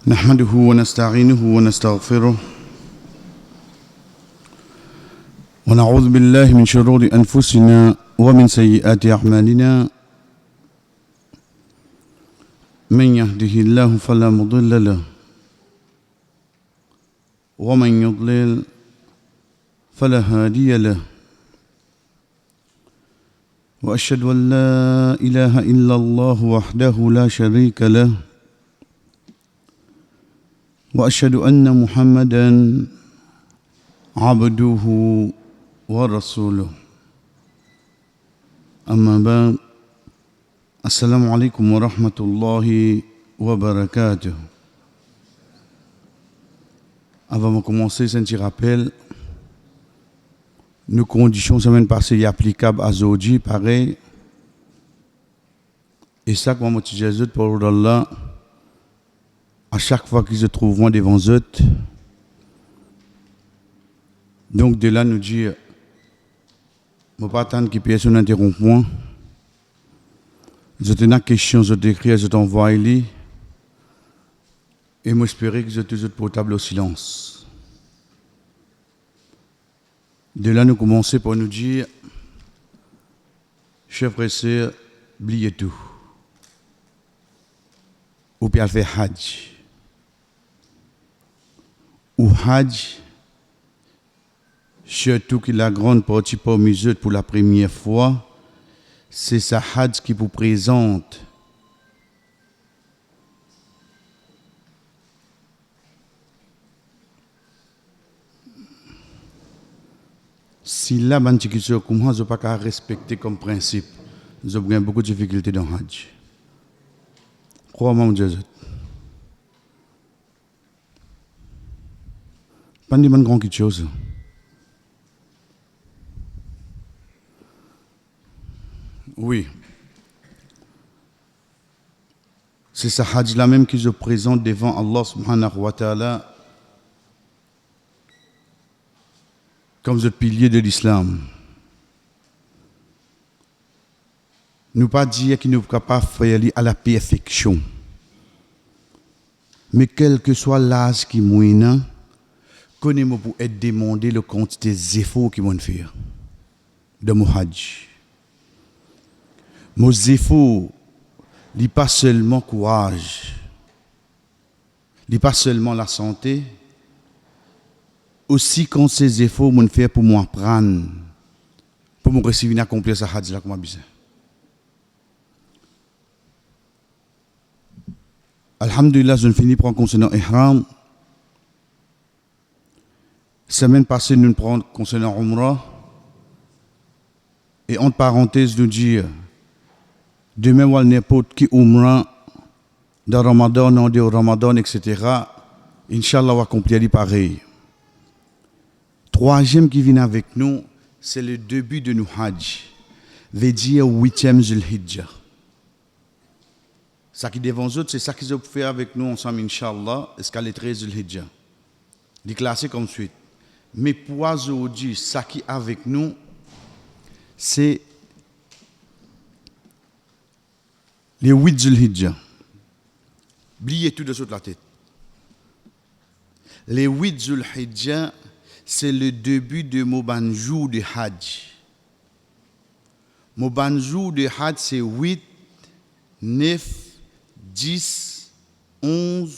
نحمده ونستعينه ونستغفره ونعوذ بالله من شرور أنفسنا ومن سيئات أعمالنا من يهده الله فلا مضل له ومن يضلل فلا هادي له وأشهد أن لا إله إلا الله وحده لا شريك له وأشهد أن محمدًا عبده ورسوله أما بعد السلام عليكم ورحمة الله وبركاته. Avant de commencer, c'est un petit rappel. Nos conditions semaine passée applicables à aujourd'hui, pareil. Et ça, comme moi, je dis pour Allah, à chaque fois qu'ils se trouvent devant eux. Donc, de là, nous dire, je ne vais pas attendre qu'ils puissent nous interrompre. Je te une question, je t'écris, je t'envoie et je m'espérais que je te portable au silence. De là, nous commençons par nous dire, chers frères et sœurs, oubliez tout. Ou bien faire Hajj. Ou Hajj, surtout que la grande partie parmi eux pour la première fois, c'est sa Hajj qui vous présente. Si là, comment je ne peux pas respecter comme principe, j'ai beaucoup de difficultés dans Hajj. Crois-moi, mon Dieu. Pas de grande chose. Oui. C'est ça Hajj là même qui se présente devant Allah subhanahu wa ta'ala comme le pilier de l'islam. Nous pas dire qu'il ne peut pas faire à la perfection. Mais quel que soit l'âge qui mouine, connais-moi pour être demandé le quantité d'efforts qu'ils vont faire de mon Hajj. Mon efforts, il n'est pas seulement courage, il n'est pas seulement la santé, aussi quand ces efforts m'ont fait pour m'apprendre, pour me réussir à accomplir ce Hajj là comme besoin. Alhamdulillah, je finis par concernant Ihram. Semaine passée, nous prenons concernant Umrah. Et entre parenthèses, nous dire, demain, ou n'importe qui Umrah, dans Ramadan, non, de Ramadan, etc., Inch'Allah, on va accomplir pareil. Troisième qui vient avec nous, c'est le début de nos Hajj, veut dire 8e Zulhijjah. Ça qui devant eux, c'est ça qu'ils ont fait avec nous ensemble, Inch'Allah, jusqu'à le 13 Zulhijjah. Il est classé comme suite. Mais pour aujourd'hui, ça qui est avec nous, c'est les 8 Zulhijjah. Oubliez tout de suite la tête. Les 8 Zulhijjah, c'est le début de mon banjou de Hajj. Mon banjou de Hajj, c'est 8, 9, 10, 11,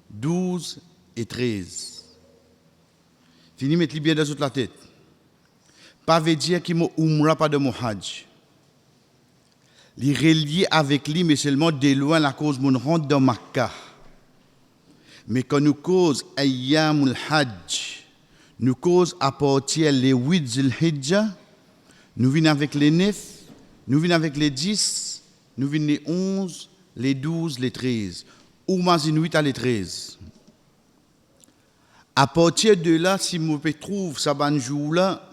12 et 13. Fini de mettre bien dans toute la tête. Pas veut dire qu'il m'a umra pas de mon Hajj. Il est relié avec lui, mais seulement de loin la cause mon rentre dans Makkah. Mais quand nous cause Ayyamul Hajj, nous cause à partir les 8 Zulhijjah, nous venons avec les 9, nous venons avec les 10, nous venons les 11, les 12, les 13. Ou mazine 8 à les 13. À partir de là, si vous trouvez ça ban jour là,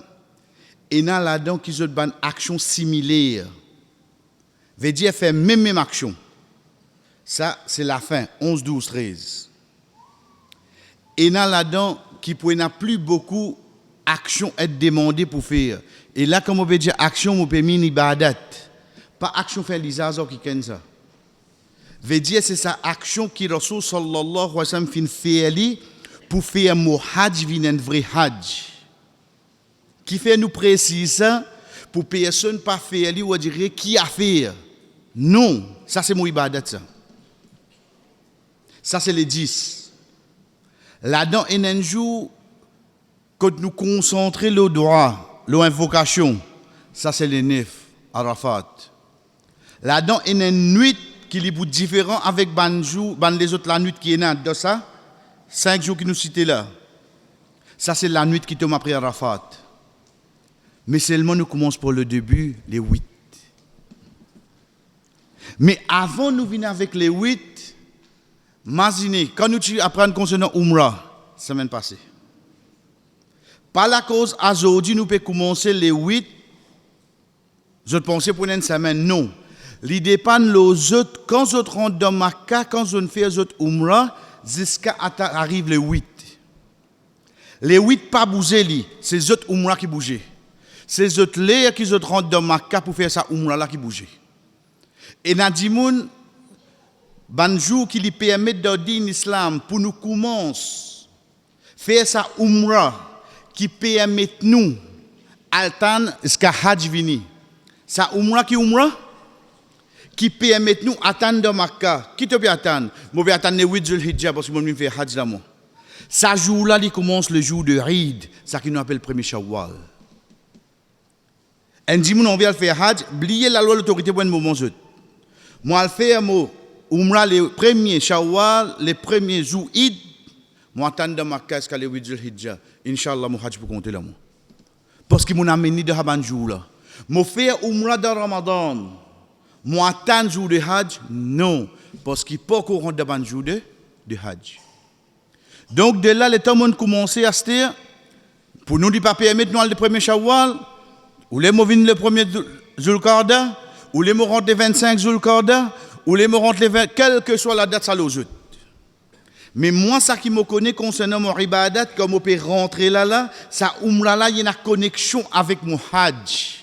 et dans là-dedans qui ont une action similaire, veut dire faire même action. Ça, c'est la fin, 11, 12, 13. Et dans là-dedans qui n'a plus beaucoup action être demandée pour faire. Et là, comme on peut dire action, on peut mettre ibadat. Pas action faire les azars qui kennent ça. veut dire c'est sa action qui Rasul sallallahu alayhi wa sallam fin faire pour faire mon hajj vin un vrai hajj. Qui fait nous préciser ça pour personne pas faire ou dire qui a fait. Non, ça c'est mon ibadat ça. Ça c'est les 10. Là-dedans, il y a un jour quand nous concentrons le droit, l'invocation, ça c'est les 9, Arafat. Là-dedans, il y a une nuit qui est différent avec les autres la nuit qui est là de ça. 5 jours qui nous citent là. Ça c'est la nuit qui tombe après Arafat. Mais seulement nous commençons pour le début, les 8. Mais avant nous venir avec les 8, imaginez, quand nous apprenons concernant Umrah, semaine passée. Par la cause, aujourd'hui, nous pouvons commencer les 8. Je pensais pour une semaine, non. L'idée dépend les autres, quand ils rentrent dans Makkah, quand ils font les autres Umrah, jusqu'à arrive les 8. Les 8 pas bouger, c'est les autres Umrah qui bougent. C'est les autres les qui rentrent dans Makkah pour faire ça Umrah là qui bouge. Et Nadimoun, banjou qui lui permet de dire l'islam pour nous commencer faire ça Umrah qui permet nous attendre jusqu'à Hajj vini. Ça Umrah qui permet nous attendre dans Makkah. Qui te peut attendre? Moi, je vais attendre le 8 Zulhijjah parce que je vais faire Hajj là. Ça jour-là, il commence le jour de Eid, ça qui nous appelle le premier Shawwal. On dit, on vient faire Hajj, oubliez la loi de l'autorité pour un moment. Moi, je vais faire Umrah le premier Shawwal, le premier jour Eid, moi, attends dans Makkah jusqu'à le 8 Zulhijjah. Inch'Allah, mon Hajj pour compter là. Parce que mon amené de Haban jour là. Moi, faire Umrah dans Ramadan. Moi, attendre jour de Hajj, non. Parce qu'il n'y a pas qu'on rentre dans le jour de Hajj. Donc, de là, le temps où on commence à se dire, pour nous, ne pas permettre nous le premier Shawwal, ou les mots viennent le premier Zulqarda, ou les mots rentrent les 25 Zulqarda, ou les mots rentrent les 20, quelle que soit la date, ça l'ojoute. Mais moi, ça qui me connaît concernant mon ibadat, comme on peut rentrer là, ça Umrah là, il y a une connexion avec mon Hajj.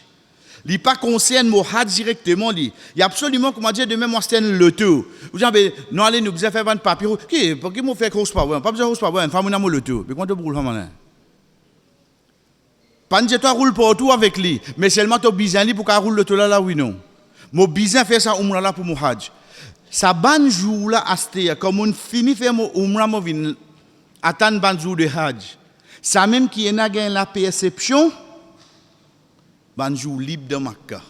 Il ne pas concerne mon Hajj directement. Il y a absolument, comme on dit, de même, moi, c'est un loto. Vous avez dit, non, allez, nous besoin faire un papier. Qui, pour qui m'ont fait grosse power? Pas besoin de grosse power, une femme, on a mon loto. Mais quand tu roules, pas de toi roule partout avec lui, mais seulement tu as besoin pour qu'elle roule le loto là, oui, non. Mon besoin faire ça, Umrah là, pour mon Hajj. Ça, ban jour là, à comme on finit faire mon Umrah, mon vin, attendre ban jour de Hajj. Ça même qui est gagné la perception, ban jour libre de Makkah.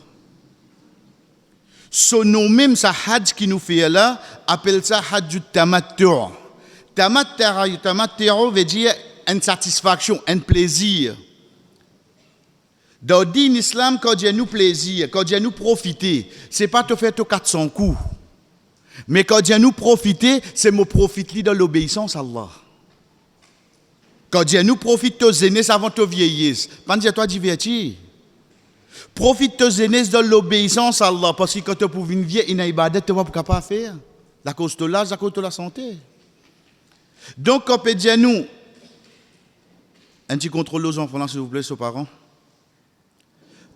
Son nom même, ça Hajj qui nous fait là, appelle ça Hajj Tamattu'. Tamattu' veut dire une satisfaction, un plaisir. Dans l'islam, quand Dieu nous plaisir, quand Dieu nous profiter, ce n'est pas te faire 400 coups. Mais quand Dieu nous profiter, c'est me profiter de l'obéissance à Allah. Quand Dieu nous profite de jeunesse avant de vieillesse, pas dire toi divertir. Profite de jeunesse de l'obéissance à Allah, parce que quand tu pour une vieille, il y a une ibadat, tu ne vas pas capable faire. La cause de l'âge, la cause de la santé. Donc, quand Dieu nous, un petit contrôle aux enfants, s'il vous plaît, aux parents.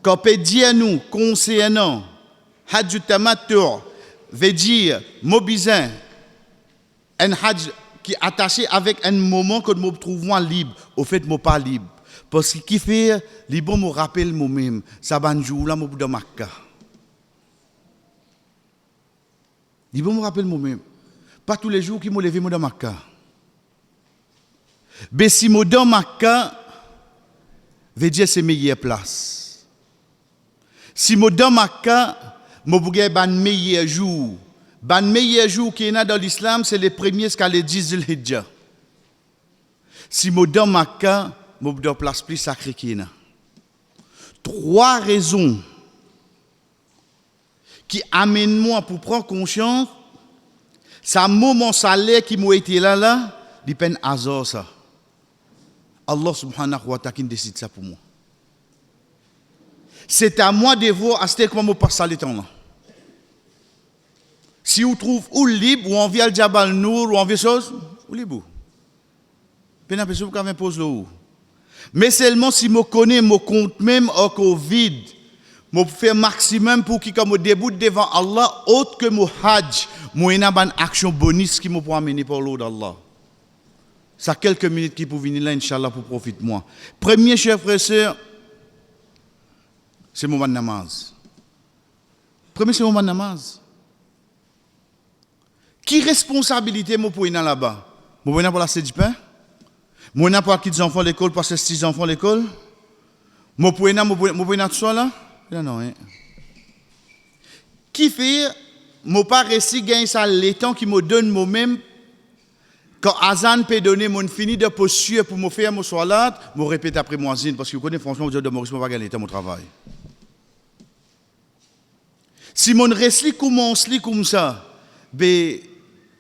Quand Dieu nous, concernant Hajj Tamattu', veut dire, mobilisant un Hajj qui est attaché avec un moment que nous trouvons libre, au fait, nous pas libre. Parce que qui fait, les bons me rappellent moi-même, ça va un jour là, je suis dans Makkah. Les bons me rappellent moi-même. Pas tous les jours qui me levé dans Makkah. Mais si je suis dans Makkah, veut dire c'est meilleure place. Si je suis dans Makkah, je vais avoir un meilleur jour. Le meilleur jour qu'il y a dans l'islam, c'est le premier jusqu'à le 10 Zulhijjah. Si je suis dans Makkah, je vais avoir place plus sacrée qu'il y a. 3 raisons qui amènent moi pour prendre conscience, ça moment salaire qui m'a été là, il peine hasard ça. Allah subhanahu wa ta'ala décide ça pour moi. C'est à moi de voir à ce comment je passe le temps là. Si vous trouvez ou libre, ou on vient le Jabal Nour, ou on vient chose, ou libre. Puis on peut pose le haut. Mais seulement si je connais mon compte même au Covid, je fais maximum pour qu'il comme début devant Allah autre que mon hajj, moi une action bonus qui me pour amener par l'eau d'Allah. Ça quelques minutes qui pour venir là inchallah pour profiter moi. Premier chers frères et sœurs, c'est moment de namaz. Premier c'est moment de namaz. Qui responsabilité moi pour aller là-bas? Moi pour la du pain? Moi pour acquitter des enfants à l'école parce que 6 enfants à l'école? Moi pour aller tout seul là? Non, hein. Qui fait, moi pas réussi gagner ça le temps qui me donne moi-même quand Azan peut donner mon fini de posture pour me faire mon salat, je répète après moi Azin parce que vous connaissez franchement je de Maurice moi pas gagner le temps mon travail. Si mon reste commence comme ça, ben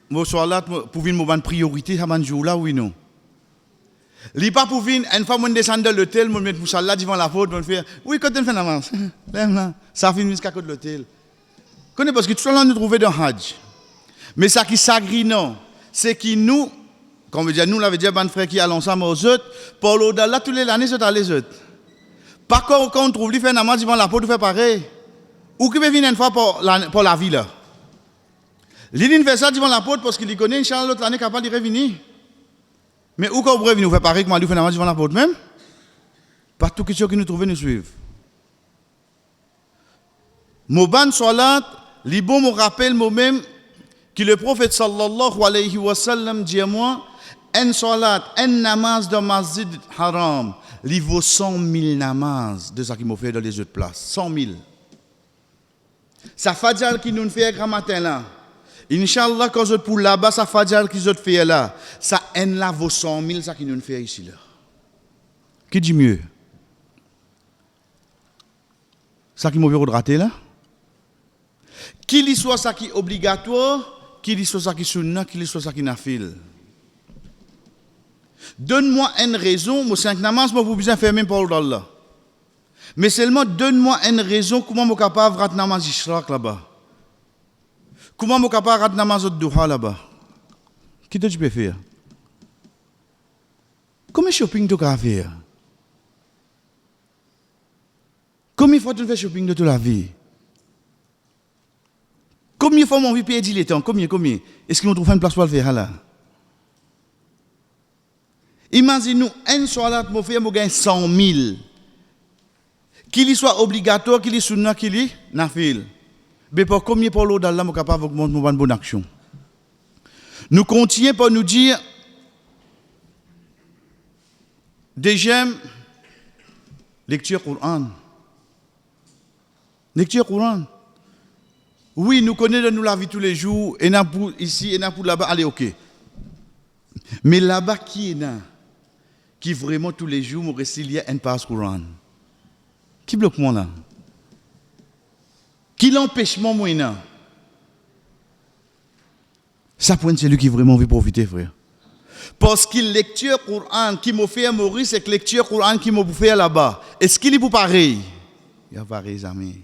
mon salat pour venir mon priorité à mon jour là oui non. Li pas pour venir une fois mon descend de l'hôtel, mon mettre pour salat devant la porte, mon faire oui quand on fait avance. Là ça finit jusqu'à côté de l'hôtel. Connais parce que tout ça nous trouver dans Hajj. Mais ça qui s'agrit non, c'est que nous comme dire nous l'avait dit ban frère qui allons ensemble aux autres, pour l'au-delà tous les années c'est à les autres. Pas quand on trouve lui faire namaz devant la porte fait pareil. Ou qui peut venir une fois pour la vie là. L'idée fait ça devant la porte parce qu'il connaît inchallah l'autre année capable de revenir. Mais où qu'on pourrait venir faire pareil que moi lui fait namaz devant la porte même? Pas tout question qui nous trouve nous suivre. Moban salat, li bon me rappelle moi-même que le prophète sallallahu alayhi wa sallam dit à moi, un salat, un namaz dans masjid haram, li vaut 100 000 namaz de ça qui m'a fait dans les autres places. 100 000. Ça fadjal qui nous fait grand matin là. Inch'Allah, quand je pour là-bas, ça fadjal qui nous fait là. Ça en là vaut 100 000, ça qui nous fait ici là. Qui dit mieux? Ça qui m'a fait rater là? Qui li soit ça qui est obligatoire, qui li soit ça qui est sunna, qui li soit ça qui nafil. Donne-moi une raison, moi 5 namaz, moi vous besoin faire même pour Allah. Mais seulement donne-moi une raison comment je capable de rater namaz ishraq là-bas. Comment je capable de rater namaz duha là-bas. Qui tu peux faire? Comment shopping tu peux faire? Combien de fois tu fais shopping de toute la vie? Combien de fois mon vie perdre le temps? Combien? Est-ce qu'il nous trouve une place pour le faire là? Imaginez-nous, un salat, mon frère, je gagne 100 000. Qu'il soit obligatoire, qu'il soit sunna, qu'il soit nafil. Mais pour combien pour l'eau d'Allah, je suis capable d'augmenter une bonne action. Nous continuons pour nous dire, deuxième, lecture Coran. Lecture Coran. Oui, nous connaissons nous la vie tous les jours, et pour ici, et pour là-bas, allez, ok. Mais là-bas, qui est là? Qui vraiment tous les jours, me récilie un passe Coran? Qui bloque moi là? Qui l'empêche moi là? Ça point c'est lui qui vraiment veut profiter, frère. Parce que lecture Coran qui m'a fait mourir, c'est que lecture Coran qui m'a fait là-bas. Est-ce qu'il est pour pareil? Il y a pareil, amis.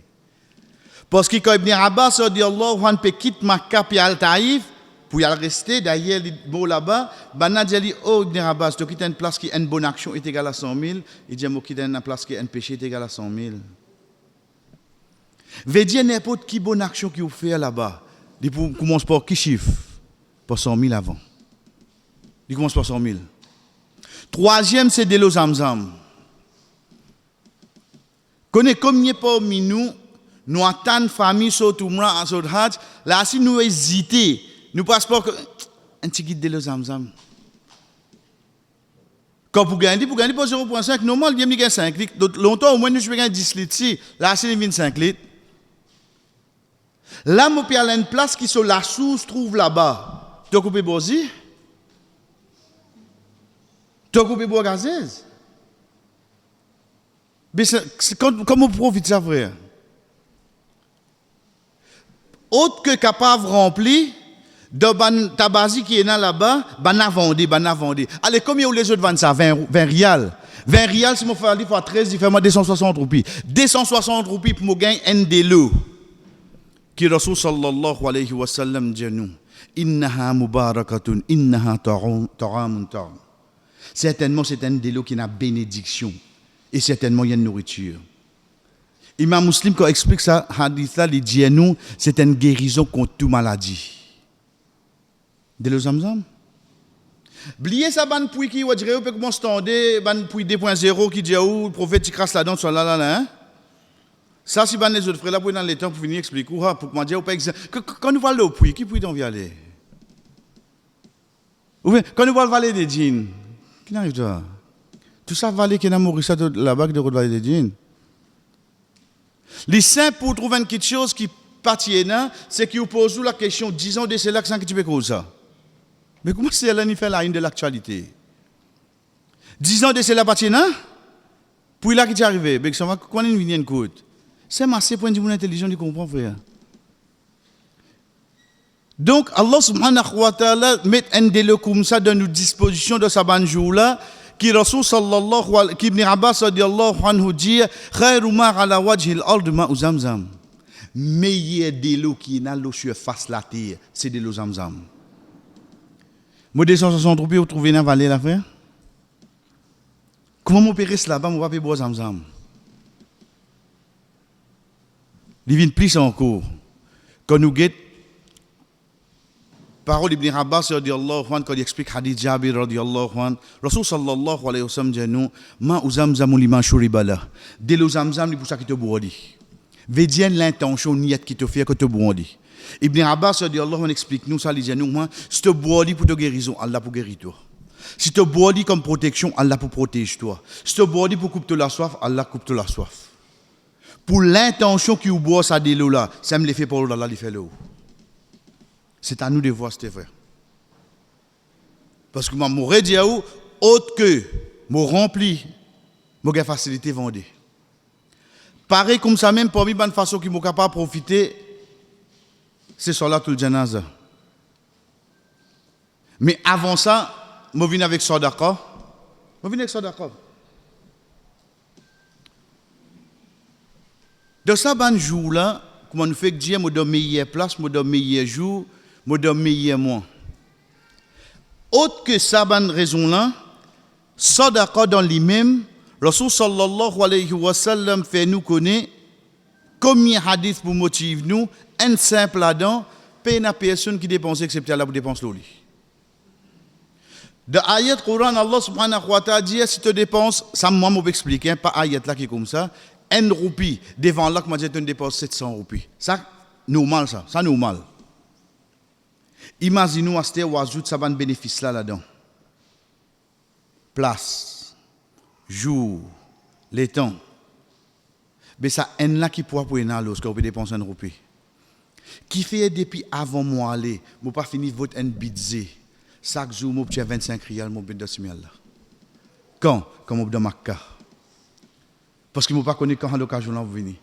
Parce que quand Ibn Abbas dit Allah, on peut quitter Makkah puis Al-Taïf, pour y rester, d'ailleurs, bon là-bas, Bana dit, oh Ibn Abbas, tu quittes une place qui a une bonne action est égale à 100 000, il dit, moi quitte une place qui a un péché est égal à 100 000. Veut dire n'importe qui bonne action qui vous fait là-bas, il commence par qui chiffre? Par 100 000 avant. Il commence par 100 000. Troisième, c'est de l'eau Zamzam. Connais combien parmi nous attendons famille sur Umrah, sur Hajj, là si nous hésitons, nous passons pas un petit guide de l'eau Zamzam. Quand vous gagnez pour 0,5, normal, il y a 5 litres. Longtemps, au moins, nous gagnons 10 litres. Si, là, c'est 25 litres. Là, je peux aller à une place qui sur la source trouve là-bas. Tu as coupé Bozi? Tu as coupé bois gazeuse? Mais comment vous profitez de ça, frère? Autre que capable de remplir, de tabasi qui est là-bas, bana vendé. Allez, combien vous les autres vendent ça? 20 rials. 20 rials, si je fais aller fois 13, il fait moi 260 roupies. 260 roupies pour me gagner un de l'eau. Qui Rasul sallallahu alayhi wa sallam dit nous, innaha mubarakatun, innaha ta'amun ta'am. Certainement, c'est un de l'eau qui a bénédiction. Et certainement, il y a une nourriture. Imam Muslim, quand il explique ça, hadith là, il dit à nous, c'est une guérison contre toute maladie. De l'eau Zamzam. Bliez ça, ban pouy qui, on dirait, on peut commencer à entendre, ban pouy 2.0 qui dit, le prophète qui crasse là-dedans, soit là, hein. Ça, si ban les autres frères là, pour dans les temps, pour venir expliquer, pour moi dire, quand nous voyons le pouy, qui pouy d'en vient aller? Ou bien, quand nous voyons le vallée des djinns, qui n'arrive pas? Tout ça, vallée qui est dans Maurice, là-bas, qui est de la vallée des djinns. Les saints, pour trouver une petite chose qui partit là, c'est qu'ils vous posent la question, disons de cela, que tu peux cause ça. Mais comment c'est là, il fait la une de l'actualité? Disons de cela, partit là, puis là, qui t'est arrivé, mais ça va, quand il vient une côte. C'est massé pour une intelligence, tu comprends, frère. Donc, Allah subhanahu wa ta'ala met un délai comme ça dans nos dispositions de sa banjour là, qui Rasul sallallahu alayhi qui Ibn Abbas radiyallahu anhu dit khayru ma ala wajhi al-ard ma'u zamzam. Meilleur de l'eau qui est dans l'eau sur face la terre, c'est de l'eau zamzam. Moi 260 roupies vous trouvez dans la vallée là frère? Comment m'opérer cela là-bas, moi pas boire zamzam. Il vient plus encore. Quand nous guette parole d'Ibn Abbas radiyallahu anhu quand il explique hadith Jabir radiyallahu anhu, Rasul sallallahu alayhi wa sallam dit nous ma uzamzam liman shuribala. De l'eau zamzam pour ça qui te boit. Veut dire l'intention niette qui te fait que te boit. Ibn Abbas radiyallahu anhu explique nous ça, il dit nous moi si te bois pour te guérison, Allah pour guérir toi. Si te bois comme protection, Allah pour protéger toi. Si te bois pour couper la soif, Allah coupe la soif. Pour l'intention qui vous boit ça de l'eau là, ça me le fait pour Allah, il fait l'eau. C'est à nous de voir ce frère. Parce que moi, m'aurais dit à vous, autre que, m'au rempli, m'aurais facilité vendre. Pareil comme ça même, pour moi, bonne façon qui m'ont capable de profiter, c'est sur là tout le janaza. Mais avant ça, je viens avec Sadaqa. Je viens avec Sadaqa. Dans ça, ban jour là, comment nous fait dire, je donne meilleure place, je donne meilleur jour, je donne meilleur mois. Autre que ça, ban raison là, Sadaqa dans lui-même, Rasul sallallahu alayhi wa sallam fait nous connaître combien de hadiths pour motiver nous, un simple là-dedans, paye une personne qui dépense excepté Allah pour dépenser l'oli. Dans l'ayat Coran, Allah subhanahu wa ta'ala dit si tu dépenses, ça moi m'explique, expliquer, pas ayat là qui est comme ça, 1 roupie devant là, comment dire, tu dépenses 700 roupies. Ça, normal ça normal. Imaginez-nous à ce que vous ajoutez ça un bénéfice là-dedans. Place, jour, les temps. Mais ça, un là qui pourra pour une lorsque vous dépensez 1 roupie. Qui fait depuis avant moi aller, je n'ai pas fini votre un budget. Chaque jour, je tiens 25 rials, je vais dans là. Quand je vais dans Makka. Parce que je ne pas connaître quand l'occasion là venir.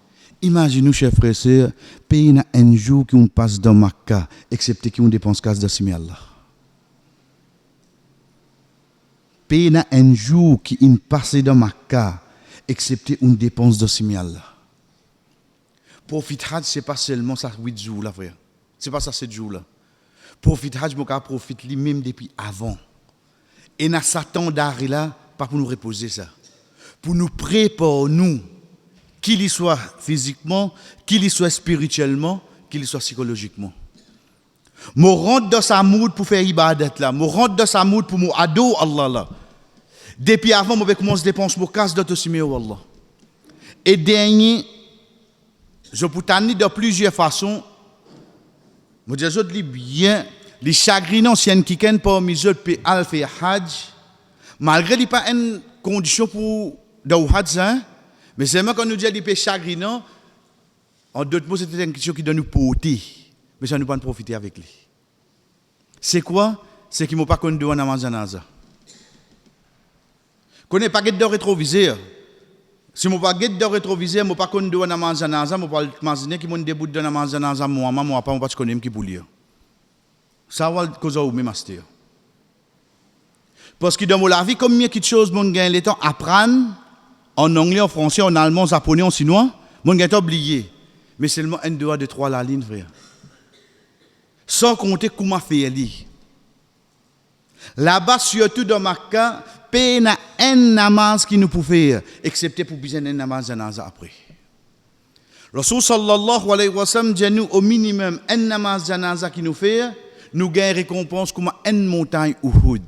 Imaginez-nous, chers frères et sœurs, payer un jour qui on passe dans Makka, excepté qu'on dépense 15 de là. Payer un jour qui on passe dans Makka, excepté on dépense de là. Profit Hajj, ce n'est pas seulement ça 8 jours là, frère. Ce n'est pas ça 7 jours là. Profit Hajj, je profite lui-même depuis avant. Et dans Satan d'arrêt là, pas pour nous reposer ça. Pour nous préparer, nous, qu'il soit physiquement, qu'il soit spirituellement, qu'il soit psychologiquement. Je rentre dans sa mood pour faire ibadat là. Je rentre dans sa mood pour m'adorer Allah là. Depuis avant, je commence à dépenser mon casse de Allah. Et dernier, je peux t'amener de plusieurs façons. Je dis que les bien, les chagrinants, si un qui ken parmi eux peut aller faire Hajj, malgré qu'il n'y a pas une condition pour le Hajj, mais c'est même quand nous disons qu'il peut chagrinant, en d'autres mots, c'est une question qui doit nous porter, mais ça ne nous pas profiter avec lui. C'est quoi? C'est qu'ils ne m'ont pas connu en Amazanaza. Connais pas de rétroviseur. Si je n'ai pas de rétroviseur, je ne pas connu en Amazanaza, je ne pas imaginer qu'ils m'ont début de Amazanaza, moi, je ne pas connaître qui pour lire. Ça va cause au même master. Parce que dans la vie, combien de choses mon gagne le temps apprendre en anglais, en français, en allemand, en japonais, en chinois, mon gagne oublié. Mais seulement 1, 2, 3 la ligne, frère. Sans compter comment faire li. Là-bas, surtout dans Makka, peine un namaz qui nous peut faire, excepté pour besoin d'un namaz après. Rasul sallallahu alayhi wa sallam dit nous au minimum un namaz janaza qui nous fait, nous gagnons récompense comme une montagne Uhud.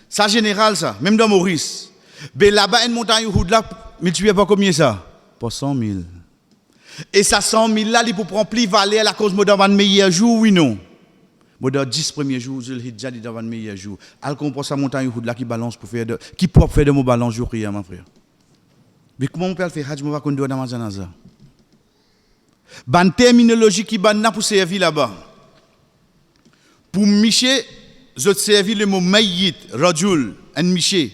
Ça général ça, même dans Maurice. Mais là-bas une montagne Uhud là, multiplié par combien ça? Pas 100 000. Et ça 100 000 là, il peut prendre plus valeur à cause de dans le meilleur jour, oui non. Dans 10 premiers jours, je l'ai déjà dit dans le meilleur jour. Elle comprend sa montagne Uhud là qui balance pour faire qui peut faire de mon balance jour rien, mon frère. Mais comment on peut faire hajj, moi va conduire dans ma janaza? Ban terminologie qui ban na pour servir là-bas. Pour Miché, je servi le mot mayyit, rajul, un Miché.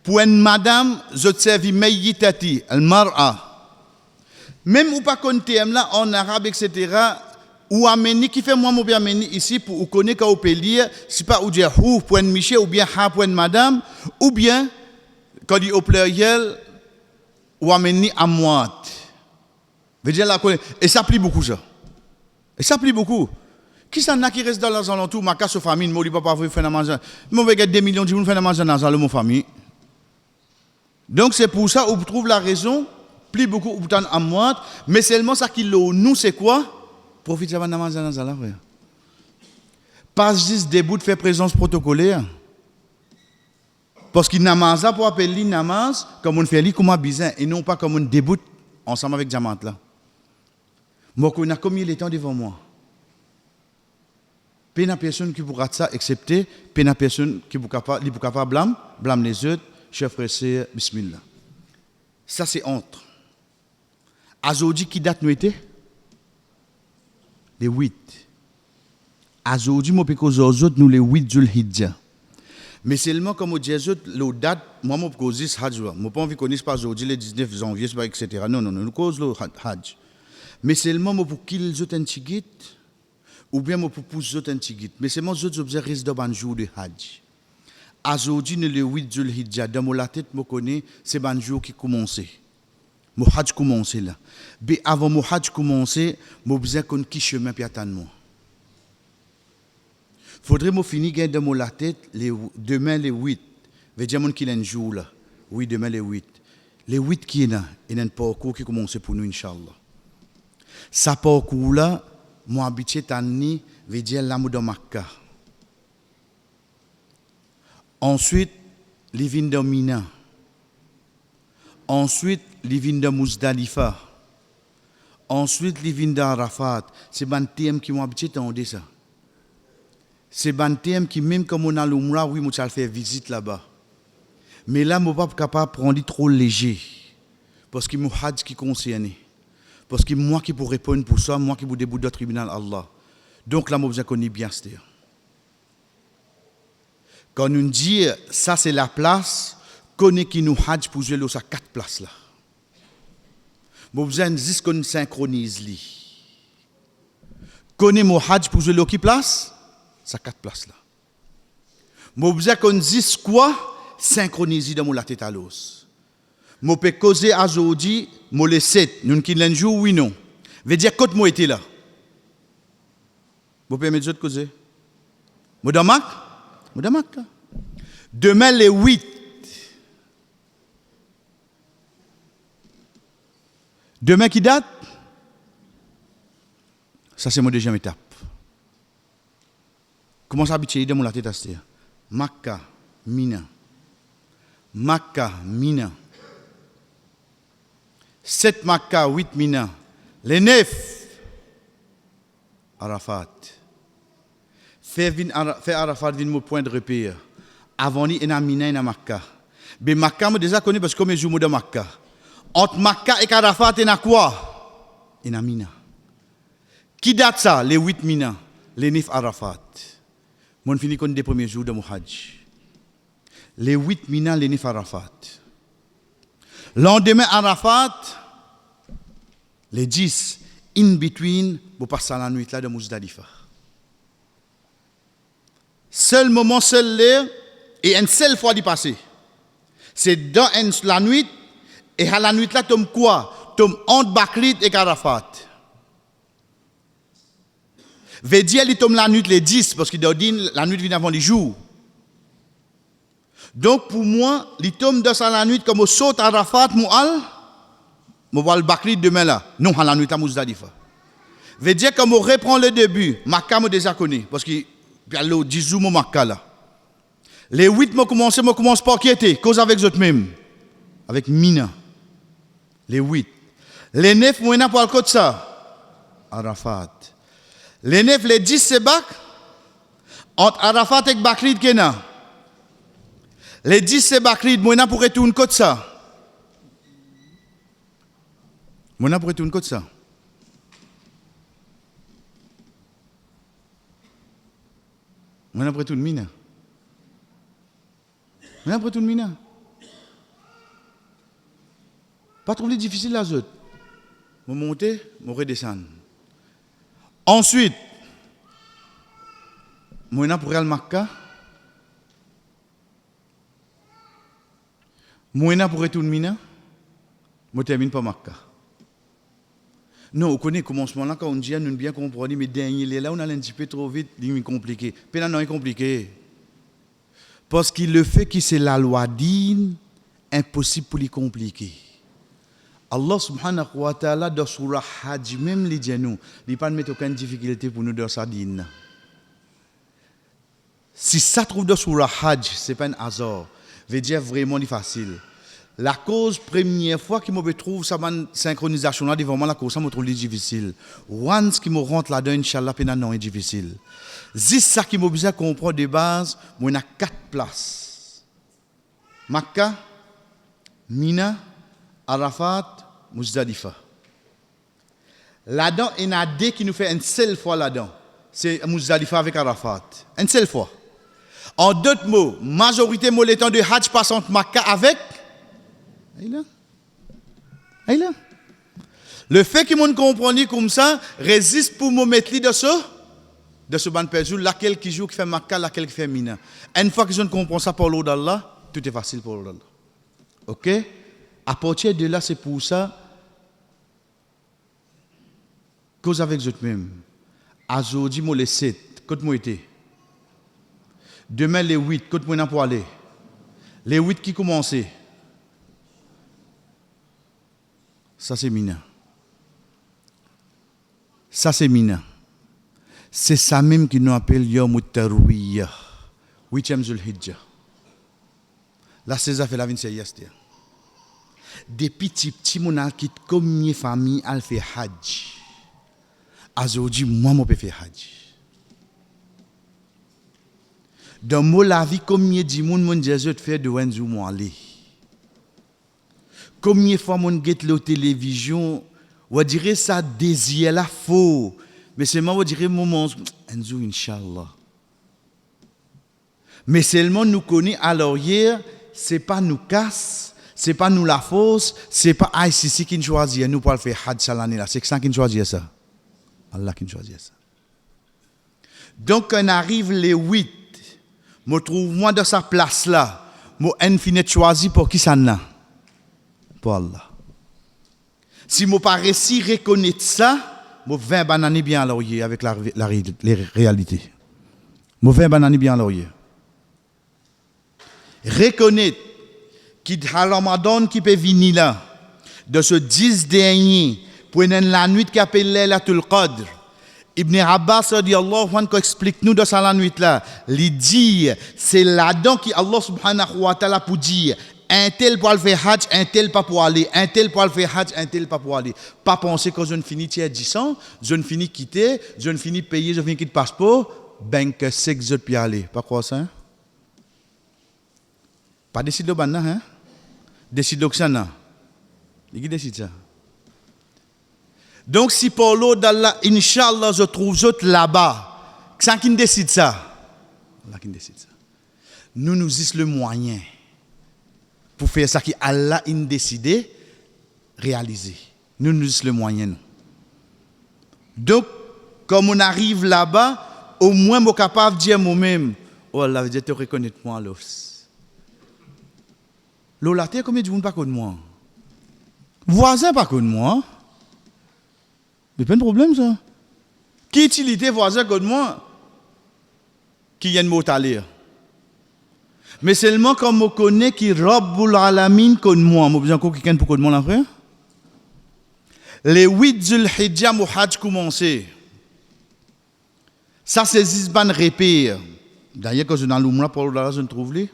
Pour une madame, je servi mayyitati, al-mar'a. Même ou pas compter là en arabe, etc. Ou ameni qui fait moi mon bien ameni ici pour ou connaître qu'on peut lire, c'est pas ou dire ou pour un Miché ou bien ha pour une madame ou bien quand dit au pluriel ou ameni à moite. Veut dire là et ça plie beaucoup ça. Et ça plie beaucoup. Qui s'en a qui reste dans les alentours, ma casse famille, moi, papa veut faire manger. Moi, je vais 2 millions de gens faire manger dans mon famille. Donc, c'est pour ça, on trouve la raison, plie beaucoup, ou tant à moi, mais seulement ça qui nous, c'est quoi? Profitez de la manger dans la frère. Pas juste des bouts de faire présence protocolaire. Parce qu'il n'a pas pour appeler namaz comme on fait comme un bizarre et non pas comme on déboute ensemble avec diamant là. Moi, on a combien de temps devant moi? Pas de personne qui pourra ça, excepté pas de personne qui est capable blâme les autres, chef frère, bismillah. Ça c'est entre. Aujourd'hui, qui date nous était? Les 8. Aujourd'hui, moi, parce que nous les 8 Zulhidja. Mais seulement comme on dit, le date, moi, je cause le Hajj. Je n'ai pas envie qu'on dise pas aujourd'hui, le 19 janvier, etc. Non, nous cause le Hajj. Mais seulement pour qu'ils aient un tigit, ou bien pour pousser un tigit. Mais seulement les autres objets restent dans un jour de Hajj. Aujourd'hui, le 8 Zulhidja, dans la tête, je connais, c'est un jour qui commence. Mon Hajj commence là. Mais avant mon Hajj commencer, je besoin qu'on qui chemin pour attendre moi. Faudrait me finir dans la tête demain les 8. Veut dire qu'il y a un jour là. Oui, demain les 8. Les 8 qui est là, il y a un parcours qui commence pour nous, Inch'Allah. Ça parcours là, moi habitué Tani, veut dire l'amour de Makkah. Ensuite, les vins de Mina. Ensuite, les vins de Muzdalifa. Ensuite, les vins d'Arafat. C'est un thème qui m'a habitué à ça. C'est un thème qui, même comme on a l'Umrah, oui, je vais faire visite là-bas. Mais là, je ne suis pas capable de prendre trop léger. Parce que je suis Hajj qui concerne. Parce que moi qui peux répondre pour ça, moi qui peux débouter au tribunal Allah. Donc là, je besoin qu'on bien se dire. Quand nous dit ça c'est la place, connaît qui nous Hajj pour jouer à 4 places là. Je besoin juste qu'on synchronise li. Connaît mon Hajj pour jouer à qui place? Ça 4 places là. Je besoin qu'on dise quoi? Synchroniser dans la tête à l'os. Je peux causer aujourd'hui, je le 7, nous qui l'un jour, oui, non. Veut dire quand moi était là. Vous pouvez mettre de causer. Je dans Mac? Je dans Mac. Demain, les 8. Demain qui date? Ça, c'est mon deuxième étape. Comment ça habituer dans la tête à ce Makka, Mina. Makka, Mina. 7 Makka, 8 Mina. Les 9, Arafat. Fait Arafat vin mon point de repère. Avant ni en Mina et en Makka. Mais Makka, je déjà connu parce que je joue de Makka. Entre Makka et Arafat, il y a quoi? Il y a Mina. Qui date ça? Les 8 Mina. Les 9 Arafat. Moi, je finis comme des premiers jours de mon Hajj. Les 8 Mina, les 9 Arafat. Lendemain, Arafat, les 10, in between, vous passez la nuit là de Muzdalifa. Seul moment, seul l'air, et une seule fois d'y passer. C'est dans la nuit, et à la nuit là, tu quoi? Tu entre Bakrit et Arafat. Veut dire, il tombe la nuit les 10, parce qu'il dit la nuit vient avant les jours. Donc, pour moi, il tombe dans la nuit comme au saut Arafat, Moual, je vais le Bakri demain là. Non, à la nuit à Muzdalifa. Veut dire que je reprends le début. Makka, je déjà connu. Parce que, il y a le 10 jours, Makka là. Les 8, je commence par qui était? Cause avec eux même. Avec Mina. Les 8. Les 9, je vais pour le côté ça. Arafat. Les 9, les 10, c'est Bak. Entre Arafat et Bakri, Kena. Les 10, c'est Bakri. Je vais pour retourner côté ça. Je vais pour retourner côté ça. Je vais pour retourner Mina. Je vais pour retourner Mina. Pas trouver difficile la zone. Je monte, je redescends. Ensuite, je vais pour aller Makka. Je vais pour retourner Mina. Je termine par Makka. Non, vous connaissez le commencement là, quand on dit, nous bien comprendre, mais dernier là, on a un petit peu trop vite, c'est compliqué. Puis non, c'est compliqué. Parce que le fait que c'est la loi divine, impossible pour les compliquer. Allah subhanahu wa ta'ala, dans Surah Hajj, même les dit nous, il n'y a pas de mettre aucune difficulté pour nous dans sa dîne. Si ça trouve dans Surah Hajj, ce n'est pas un hasard. Veut dire vraiment facile. La cause première fois que je trouve ça synchronisation là devant moi la cause ça me trouve difficile. Once qui me rentre là-dedans inchallah pena non est difficile. C'est ça qui m'a besoin de comprendre de base, moi on a 4 places. Makka, Mina, Arafat, Muzdalifa. Là-dedans, il y en a 2 qui nous fait une seule fois là-dedans. C'est Muzdalifa avec Arafat. Une seule fois. En d'autres mots, majorité de temps de Hajj passe entre Makka avec là. Le fait que mon comprenne comme ça résiste pour me mettre de ce ban perdu, laquelle qui joue qui fait Makka, laquelle qui fait Mina. Une fois que je comprends ça pour l'eau d'Allah, tout est facile pour l'eau d'Allah. OK? À partir de là, c'est pour ça cause avec eux même. Aujourd'hui, moi les 7, côté moi était. Demain les 8, côté moi n'a pour aller. Les 8 qui commençaient. Ça c'est Mina. Ça c'est Mina. C'est ça même qui nous appelle Yom Tarwiyah, 8e Zulhijjah. Là c'est ça fait la 26e yesterday. Des petits mon qui comme une famille al fait Hajj. Aujourd'hui moi je peux faire Hajj. Dans mon la vie combien de mon Jésus fait de Wenzou moi aller. Combien de fois mon guette la télévision, on dirait ça désir la faux, mais c'est moi on dirait moment Enzo inchallah. Mais seulement nous connaît alors hier, c'est pas nous casse, c'est pas nous la fausse, c'est pas ICC qui nous choisit, nous pour le faire Hajj l'année là, c'est ça qui nous choisit ça. Allah qui nous choisit ça. Donc quand arrive les 8, me trouve moi dans sa place là, moi infini choisi pour qui ça n'a. Pour Allah. Si je pas réussi à reconnaître ça, je 20 bananes bien à l'oreiller avec la réalité. Je 20 bananes bien à l'oreiller. Reconnaître qu'il y a Ramadan qui peut venir là, de ce 10 dernier, pour la nuit qui appelle Laylatul Qadr. Ibn Abbas radiyallahu anhu explique-nous dans la nuit là, il dit, c'est là-dedans que Allah subhanahu wa ta'ala pour dire, un tel pour aller faire Hajj, un tel pas pour aller, un tel pour aller faire Hajj, un tel pas pour aller. Pas penser que je ne finis tiers 10 ans, je ne finis quitter, je ne finis payer, je ne finis quitter passeport, ben que c'est que je peux y aller. Pas quoi ça? Hein? Pas décider de banna, hein? Décider que ça n'a. Qui décide ça? Donc si pour l'eau d'Allah, Inch'Allah, je trouve autres là-bas, c'est qui décide ça? Allah qui décide ça. Nous disons le moyen. Pour faire ça qui Allah a décidé, réaliser. Nous disons le moyen. Nous. Donc, comme on arrive là-bas, au moins, je suis capable de dire moi-même, oh Allah, je te reconnais moi, l'os. L'eau la terre, combien de monde pas contre moi? Voisin pas contre moi? Mais pas de problème, ça. Qui utilité voisin contre moi? Qui y a une mot à lire? Mais seulement quand je connais qui Rabbul Alamin contre moi, je besoin encore quelqu'un pour contre moi après. Les 8 Zulhijja, mon Hajj commencé. Ça, c'est Zizban repère. D'ailleurs, quand je suis dans l'Oumra, pour le je ne trouve les.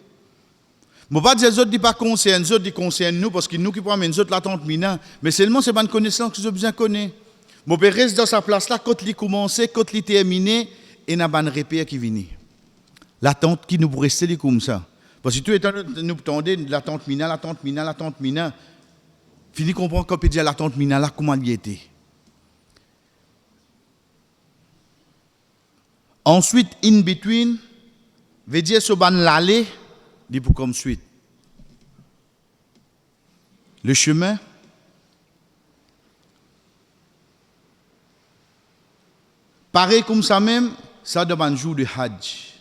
Je ne vais pas dire que les autres ne pas concernent, les autres concernent nous, parce que nous qui prenons les autres la tente mina. Mais seulement, c'est une connaissance que j'ai besoin de connaître. Je vais rester dans sa place là, quand il commence, quand il terminé, et il y a un repère qui vient. L'attente qui nous rester comme ça. Parce que tout est nous tendez l'attente mina. Fini comprendre quand il dit l'attente mina là, comment il était. Ensuite, in between, veut dire ce ban l'aller, dit pour comme suite. Le chemin. Pareil comme ça même, ça demande un jour de Hajj.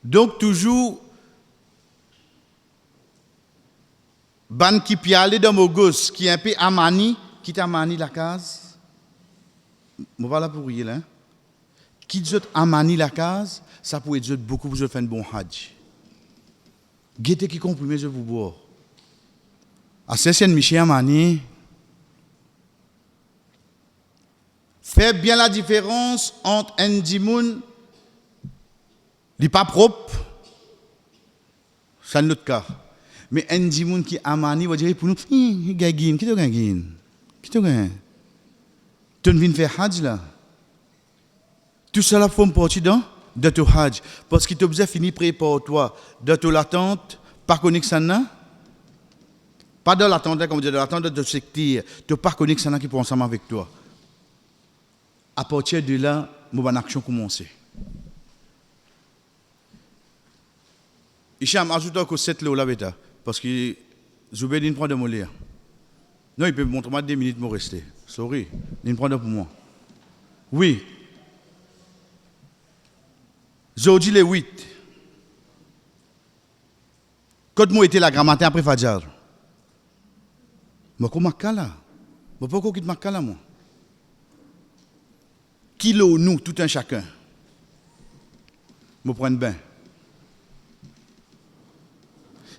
Donc toujours, ban qui peut aller dans mon gosse, qui est un peu amani, qui t'a amani la case. Je vais là pour rien, hein. Qui dit amani la case, ça pourrait être beaucoup pour faire un bon Hajj. Guettez qui comprime je vous boire. À certaines Michel amani. Faites bien la différence entre un dimoun, il n'est pas propre, c'est un autre cas. Mais un dimoun qui amani, va dire pour nous, qui te gagne? Qui te gagne? Tu ne viens faire Hajj là. Tout cela forme partie de ton Hajj. Parce que tu as besoin de finir prêt pour toi. De ton l'attente, pas connexion ça. Pas de l'attente, comme dire, de l'attente de ton secteur. Tu n'as pas connexion ça qui peut ensemble avec toi. À partir de là, mon action commence. Hicham, ajoute que 7 là, bêta. Parce que Zoubedine prend de mon lire. Non, il peut me montrer 2 minutes pour rester. Sorry, il prend de pour moi. Oui. J'ai dit les 8. Quand moi était la grand matin après Fadjar. Mais comment là? Mais pourquoi quitte ma là, moi? Kilo, nous, tout un chacun. Je prends bain.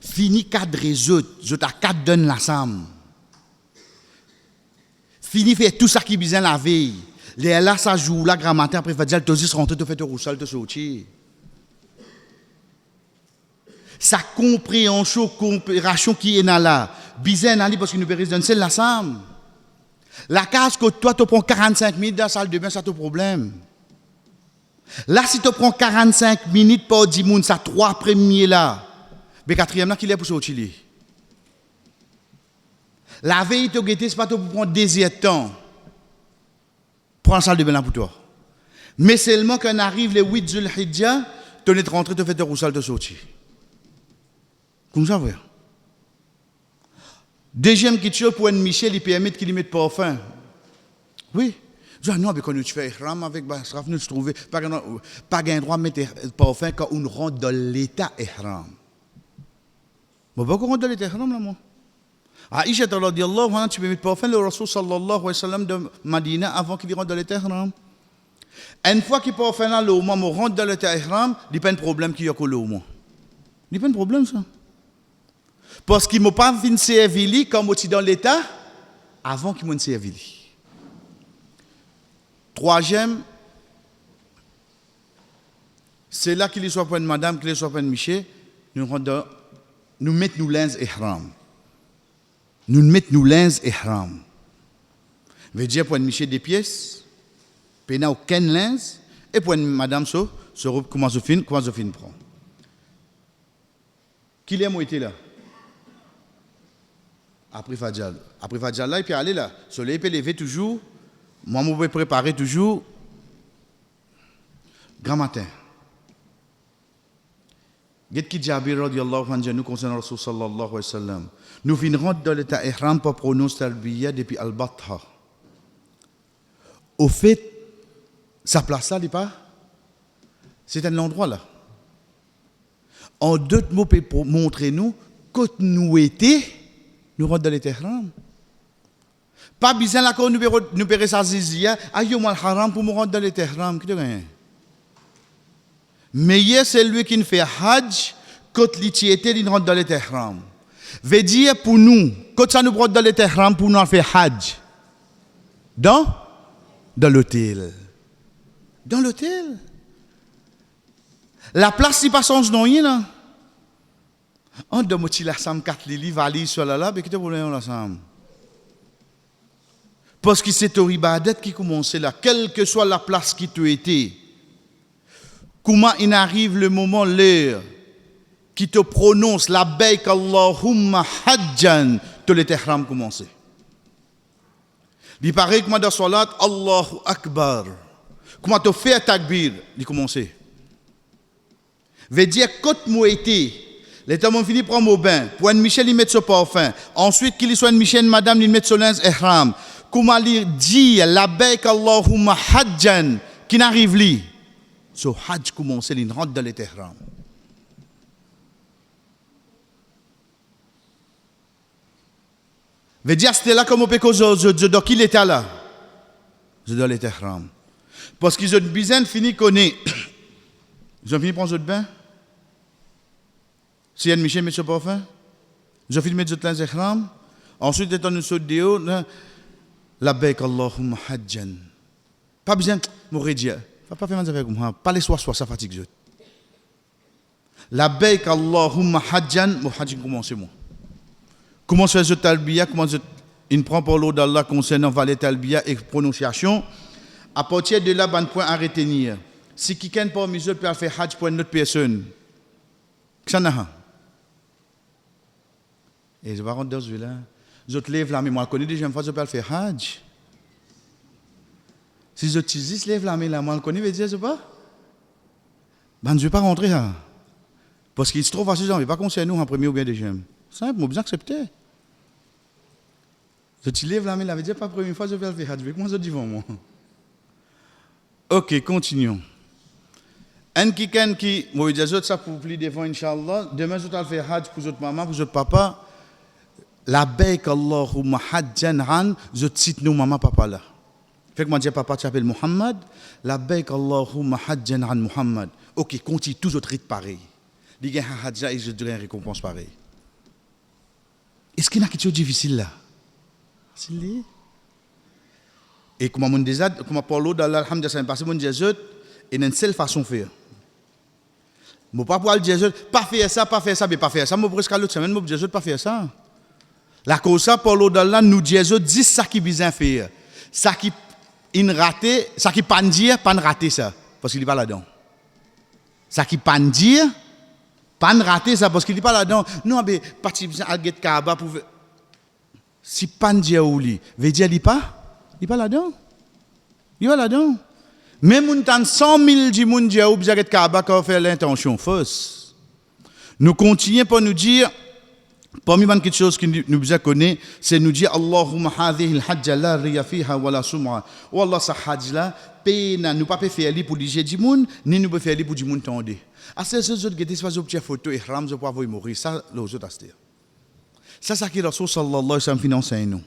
Fini 4 réseaux, je t'ai 4 donne la somme. Fini faire tout ça qui est besoin la veille. Les là, ça joue là, grand matin, après, tu as juste rentré, tu fais ton roussel, tu sortir. Sa compréhension, coopération qui est là, besoin parce que nous besoin de la somme. La case que toi, tu prends 45 minutes dans la salle de bain, ça te problème. Là, si tu prends 45 minutes pour 10 moun, ça 3 premiers là. Mais 4e là, qui est pour sortir. La veille, tu guettes, c'est pas pour prendre des temps. Prends la salle de bain là pour toi. Mais seulement quand on arrive les 8 Zulhijja, tu es rentré, tu fais ton roussel, tu sortir. Comme ça, vrai. Deuxième question pour un Michel, il permet qu'il mette parfum. Oui. Je dis non, mais quand tu fais ihram avec Basraf, nous trouvons pas un droit de mettre parfum quand on rentre dans l'état ihram. Mais pourquoi on rentre dans l'état ihram là, moi? Aïcha radhiyallahu anha, tu peux mettre parfum le Rasul sallallahu alayhi wa sallam de Madina avant qu'il rentre dans l'état ihram. Une fois qu'il parfum là, le moment où on rentre dans l'état ihram, il n'y a pas de problème qu'il y a que le moment. Il n'y a pas de problème ça. Parce qu'il ne m'a pas vu servir comme je suis dans l'état avant qu'il m'ait servi. Troisième, c'est là qu'il soit pour une madame, qu'il soit pour une Michel, nous mettons nous linge ihram. Nous mettons nous linge ihram. Veut dire pour une Michel des pièces, puis n'a aucun linge, et pour une madame, ce robe, comment je finis prend. Qui est moi été là? Après Fadjal là, il peut aller là. Le soleil peut lever toujours. Moi, je peux préparer toujours. Grand matin. Qu'est-ce qui Jabir radiyallahu anhu nous concerne Rasul sallallahu alayhi wa sallam. Nous finirons dans l'état ihram pour prononcer talbiya depuis Al-Batha. Au fait, sa place là, n'est pas? C'est un endroit là. En d'autres mots, pour montrer nous, quand nous étions, nous rentrons dans l'état ihram. Pas besoin là qu'on nous père sa zizia, ayo mal haram pour me rendre dans l'état ihram. Mais c'est lui qui fait hajj, quand il était, il rentre dans l'état ihram. Veut dire pour nous, quand ça nous prend dans l'Étihram pour nous faire Hajj. Dans l'hôtel. Dans l'hôtel. La place, si pas change non rien. On doit mettre la sam 4 lili, valise sur là, mais qui te problème la sam? Parce que c'est au ibadat qui commence là, quelle que soit la place qui tu étais. Comment il arrive le moment, l'heure, qui te prononce la baik Allahumma hajjan, te l'Étihram commence. Il paraît que moi dans la salat, Allahu Akbar. Comment tu fais takbir, il commence. Veut dire, quand moi été, l'état mon fini prend mon bain, pour un Michel, il met son parfum. Ensuite, qu'il soit un Michel, madame, il met son linge ihram. Comment il dit, la baik Allahumma hajjan, qui n'arrive li. So hajj commence, il rentre dans l'Étihram. Veut dire, c'était là comme on peut causer, dans qui l'état là? Je dois l'Étihram. Parce qu'ils ont besoin de finir connaître. Ils ont fini prendre un bain. Si un Michel met ce parfum, ils ont fini mettre le ihram. Ensuite, ils ont une saute de haut. La baik Allahumma hajjan. Pas besoin de mourir dire. Pas faire mal avec moi. Pas les soirs, ça fatigue. La baik Allahumma hajjan, mon hajj commence moi. Comment se fait le talbiya, comment il prend pour l'eau d'Allah concernant valet talbiya et prononciation. À partir de là, il y a un point à retenir. Si quelqu'un parmi eux peut faire hajj pour une autre personne, qu'est-ce que et je vais rentrer dans ce là. Je te lève la main, moi je connais déjà une fois je peux faire hajj. Si je te lève la main là, moi je connais, je vais dire pas. Ben je ne vais pas rentrer là. Parce qu'il se trouve facile, on ne va pas concerner nous en premier ou bien deuxième. Simple, on bien accepter. Je te lève la main là, je vais dire pas la première fois je vais faire hajj. Comment je dis moi? Ok, continuons. Un qui, moi je dis ça pour plus devant, Inch'Allah. Demain, je vais faire hajj pour votre maman, pour votre papa. La baik Allahumma hajjan han, je cite nous maman, papa là. Fait que moi, je dis papa, tu t'appelles Muhammad. La baik Allahumma hajjan han Muhammad. Ok, continue, tous autres rites pareils. Il y a un hajja et je dirais une récompense pareille. Est-ce qu'il y a quelque chose de difficile là? C'est lui. Et comme on disait, comme Paulo dans l'alhamdulillah, parce que mon Jésus, il y a une seule façon de faire. Je ne peux pas pouvoir dire, pas faire ça, mais pas faire ça. Je ne peux pas l'autre semaine, je ne pas faire ça. La cause ça, Paulo dans là, nous Jésus dit ça qui besoin faire. Ça qui in raté, ça qui pas dire, pas rater ça, parce qu'il n'est pas là-dedans. Ça qui pas dire, pas rater ça, parce qu'il n'est pas là-dedans. Non, mais parti à get Kaaba pour si pas dire ou li, veut dire il pas là-dedans. Il va là-dedans. Même on t'a 100 000 di moun dia ou get Kaaba quand fait l'intention fausse. Nous continuons pour nous dire parmi les quelque chose que nous besoin connaître, c'est nous dire Allahumma hadhihi al-hajja la riya fiha wa la sum'a. Wallah sa hajj là, pena nous pas faire li pour dire di moun, ni nous pas faire li pour di moun tande. À ces autres qui disent pas objet photo ihram je pas voir mourir ça les autres aster. Ça qui Rasul sallallahu alayhi wa sallam finance nous.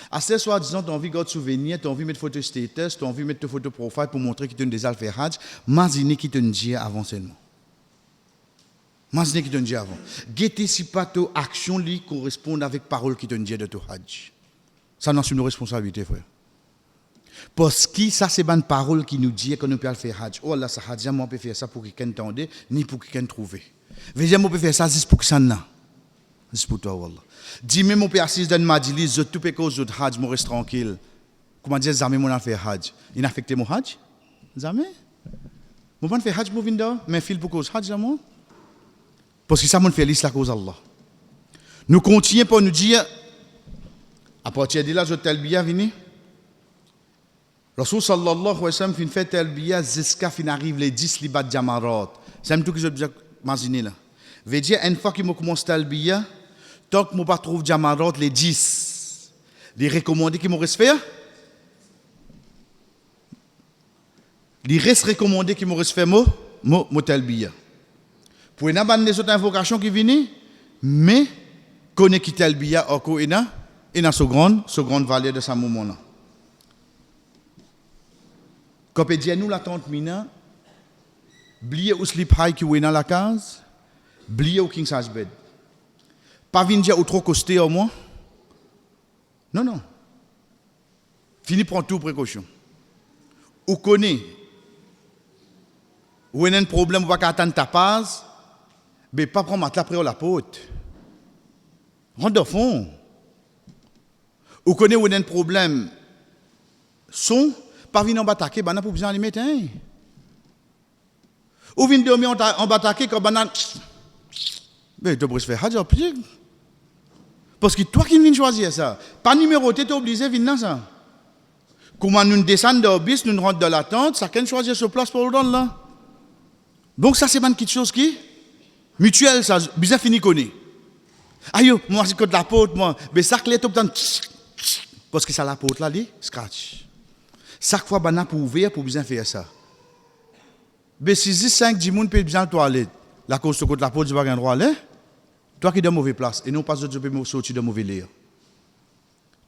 À ces soirs disant tu as envie de garder souvenir, tu as envie de mettre photo status, tu as envie de mettre photo profile pour montrer que tu as déjà fait hajj, imagine qui te dit avant seulement. Imagine qui te dit avant. Guettez si pas tes actions qui correspondent avec parole qui te dit de ton hajj. Ça nous assume nos responsabilités, frère. Parce que ça, c'est une parole qui nous dit que nous pouvons faire hajj. Oh Allah, ça hajj, moi, je peux faire ça pour quelqu'un t'entende, ni pour quelqu'un trouve. Veja, moi, je peux faire ça juste pour que ça n'a. Juste pour toi, Wallah. Dis-moi, mon père assis dans ma dilis, je tout peux cause de hajj, je reste tranquille. Comment dire, jamais mon a fait hajj. Il a affecté mon hajj? Jamais. Mon pas faire hajj pour venir, mais fil pour cause hajj, moi. Parce que ça, mon fait la cause Allah. Nous continuons pour nous dire, à partir de là, je talbiya vini. Rasul sallallahu alayhi wa sallam fin fait talbiya jusqu'à fin arrive les 10 libat jamarat. C'est tout que je dois imaginer là. Veut dire, une fois que je commence talbiya, tant que je ne trouve pas jamarat les 10, les recommandés qui me restent faire, les restes recommandés qui me restent faire, moi talbiya. Pour une abandonner les autres invocations qui viennent, mais connaît qui talbiya encore et na seconde valeur de ce moment-là. Quand on dit nous la tante Mina, blier au slip high qui est dans la case, blier au king size bed. Pas venir dire ou trop costé au moins. Non, non. Fini prendre toute précaution. Ou connaît, ou il y a un problème, ou pas attendre ta passe, mais pas prendre matelas après la porte. Rentre au fond. Ou connaît, où il y a un problème, son, pas venir en attaquer, ben, pour besoin de mettre. Ou venir dormir en attaquer, quand banane. Mais tu peux faire hadj, parce que toi qui viens choisir ça, pas numéroté, tu es obligé de venir dans ça. Comment nous descendons dans le bus, nous rentrons dans la tente, chacun choisit sa place pour le donner là. Donc ça, c'est une petite chose qui mutuelle, ça, bien fini connaît. Aïe, moi, c'est contre la porte, moi, mais ça, clé, tout le temps, parce que ça, la porte là, dit, scratch. Chaque fois, on a pour ouvrir, pour bien faire ça. Mais si 5, 10 personnes peuvent bien la toilette, la cause de contre la porte, tu vas pas droit aller. Toi qui es dans mauvaise place, et non pas d'autres qui peuvent sortir de mauvais lire.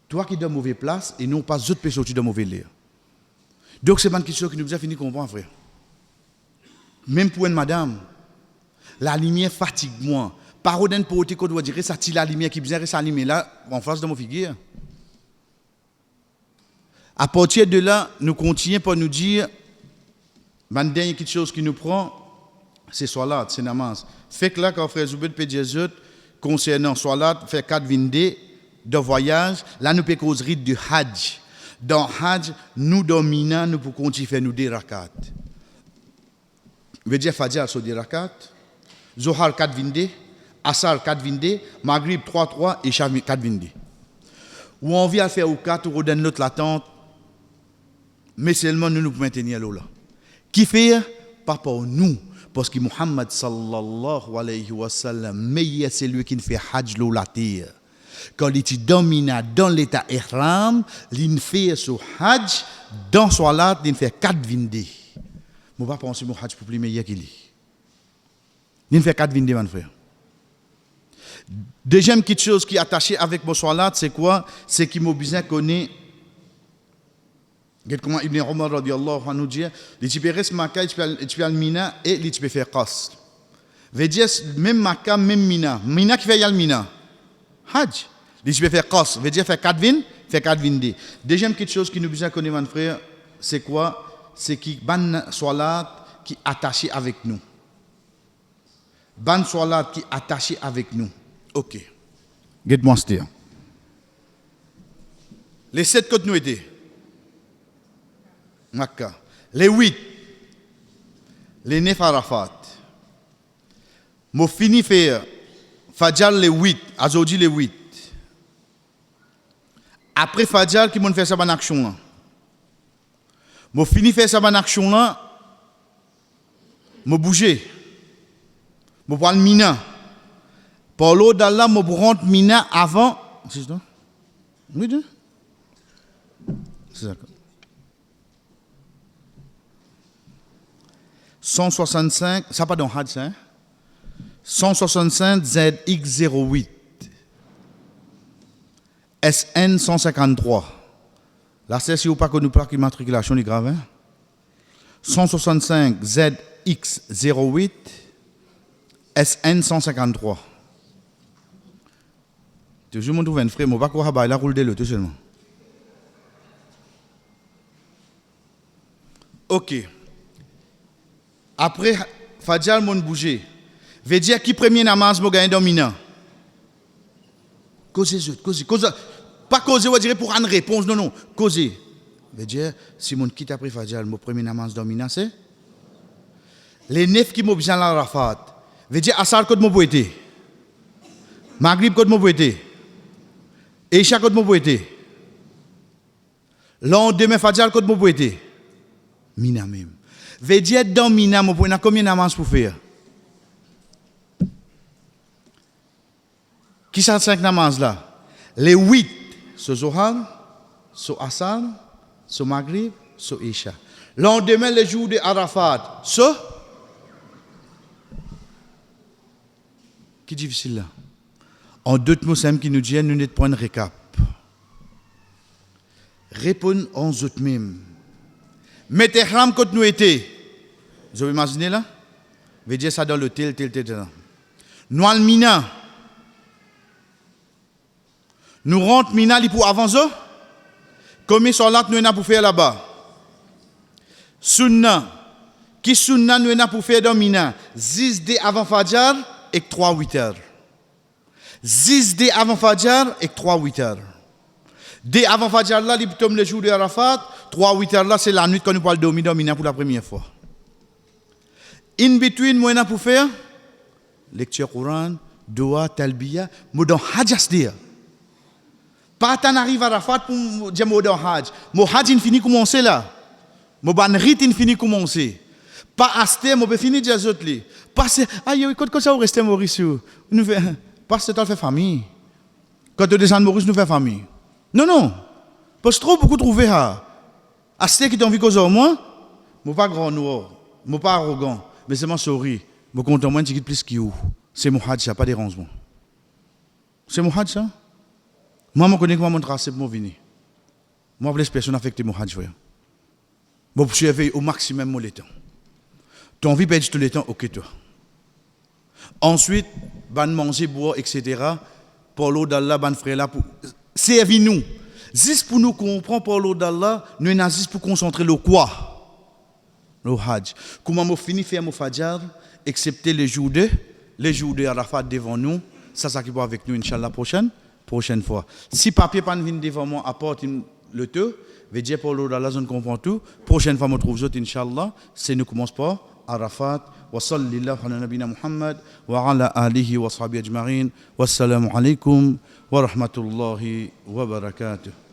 Toi qui es dans mauvaise place, et non pas d'autres qui peuvent sortir de mauvais lire. Donc c'est une question qui nous a fini de comprendre, frère. Même pour une madame, la lumière fatigue moi. Par d'un pote qu'on doit dire, ça tire la lumière qui vient s'allumer là, en face de mon figure. À partir de là, nous continuons pour nous dire, la dernière petite chose qui nous prend, c'est salat, c'est namaz. Fait que là, quand frère Zoubed peut dire concernant salat, fait 4 vindés de voyage, là nous pouvons causer de hajj. Dans hajj, nous dominons, nous pouvons continuer faire nous des rakats. Veut dire Fajr sur des rakats, Zohar 4 vindés, Asar 4 vindés, Maghrib 3 et Isha 4 vindés. Ou on vient faire au 4 ou dans notre latente, mais seulement nous pouvons maintenir là. Qui fait? Pas pour nous. Parce que Muhammad sallallahu alayhi wa sallam, meilleur c'est lui qui fait hajj l'eau la terre. Quand il est dominé dans l'état ihram, il fait ce hajj dans salat, il fait 4 vindés. Je ne vais pas penser que mon hajj pour plus meilleur qu'il est. Il fait 4 vindés, mon frère. Deuxième petite chose qui est attachée avec mon salat, c'est quoi? C'est qu'il m'a besoin de connaître. Comment Ibn Omar radiallahu anhu dit, il peut rester Makkah, il peut Mina et il peut faire Qas. Veut dire même Makkah, même Mina. Mina qui fait yal Mina. Hajj. Il peut faire Qas. Veut dire faire 4 vin, faire 4 vindés. Deuxième petite chose qui nous besoin connaître, mon frère, c'est quoi? C'est qui ban salat qui est attaché avec nous. Ban salat qui est attaché avec nous. Ok. Get-moi c'était. Les 7 côtes nous étaient. Makkah. Les 8, les 9 Arafat. Je finis faire Fajr les 8, aujourd'hui les 8. Après Fajr, qui m'ont fait ça en action là. Je finis faire ça en action là. Je bouge. Je prends le mina. Pour l'eau d'Allah, je rentre mina avant. C'est ça? Oui, c'est ça. 165, ça pas dans Hadj, hein? 165 ZX08 SN 153. Là, c'est si vous pas connu plaque immatriculation, est grave, hein? 165 ZX08 SN 153. Toujours mon trouve un frère, mon pas quoi la roule de l'autre seulement. OK. Après, Fajr, mon bougé. Veut dire qui premier namaz, mon gagne dominant. Causer, pas causer, on va dire pour une réponse, non, non. Causer. Veut dire, si mon quitte après Fajr, mon premier namaz dominant, c'est les 9 qui m'ont besoin la Rafat. Veut dire, Asar, code mon poété. Maghrib, code mon poété. Isha, code mon poété. Lendemain, Fajr, code mon poété. Mina même. Veut dire dans Mina, vous pouvez combien de namaz pour faire? Qui sont 5 namaz là? Les 8, sur Zohar, sur Asar, sur Maghrib, sur Isha. Lendemain, le jour de Arafat, sur? Qui est difficile là? En d'autres mots, c'est qui nous dit, nous n'êtes pas un récap. Répondons en autres mêmes. Mettez ram quand nous étions. Vous avez imaginé là? Veut dire ça dans le tel. Nous al mina. Nous rentrons Mina pour avancer. Combien de solat nous avons pour faire là-bas? Sunna. Qui sunna nous avons pour faire dans Mina? 10 dés avant Fajr et 3-8 heures. 10 dés avant Fajr et 3-8 heures. Dès avant Fajr là, il tombe le jour de Arafat. 3-8 heures là, c'est la nuit quand nous parlons dormir dans Mina pour la première fois. In between, moi, je pour faire lecture Coran, Doa, Talbiya, moi dans Hajj asdir. Pas tant arrive à Arafat pour dire moi dans Hajj. Mon Hajj infini commencer là. Mon ban rite infini commencer. Pas astir, moi fini déjà autres li. Parce aïe, quand ça rester Maurice, nous fait parce que tu fait famille. Quand tu descends Maurice, nous fait famille. Non. Parce que trop beaucoup trouver ça. Astir qui t'ont vu cause au moins, moi pas grand noir, moi pas arrogant. Mais c'est mon souris. Je compte moins de plus que vous. C'est mon hadj, ça, pas dérangement. C'est mon hadj, ça? Moi, je connais comment mon tracé pour venir. Moi, je laisse personne affecter mon hadj. Je vais surveiller au maximum mon temps. Tu as envie de perdre tout le temps, ok, toi. Ensuite, ban manger, boire, etc. Pour l'eau d'Allah, ban frère là, pour servir nous. Juste pour nous comprendre, pour l'eau d'Allah, nous sommes juste pour concentrer le quoi? Le Hajj. Comment je finis faire mon Fajr, excepté les jours de Arafat devant nous, ça qui va avec nous, Inch'Allah, prochaine fois. Si papier pas vient devant moi, apporte le temps, veut dire pour l'eau d'Allah, je comprends tout. Prochaine fois, je trouve autres, Inch'Allah, c'est nous commençons par Arafat. Wa sallallahu ala nabina Muhammad wa ala alihi wa sahbihi ajma'in. Wassalamu alaikum wa rahmatullahi wa barakatuh.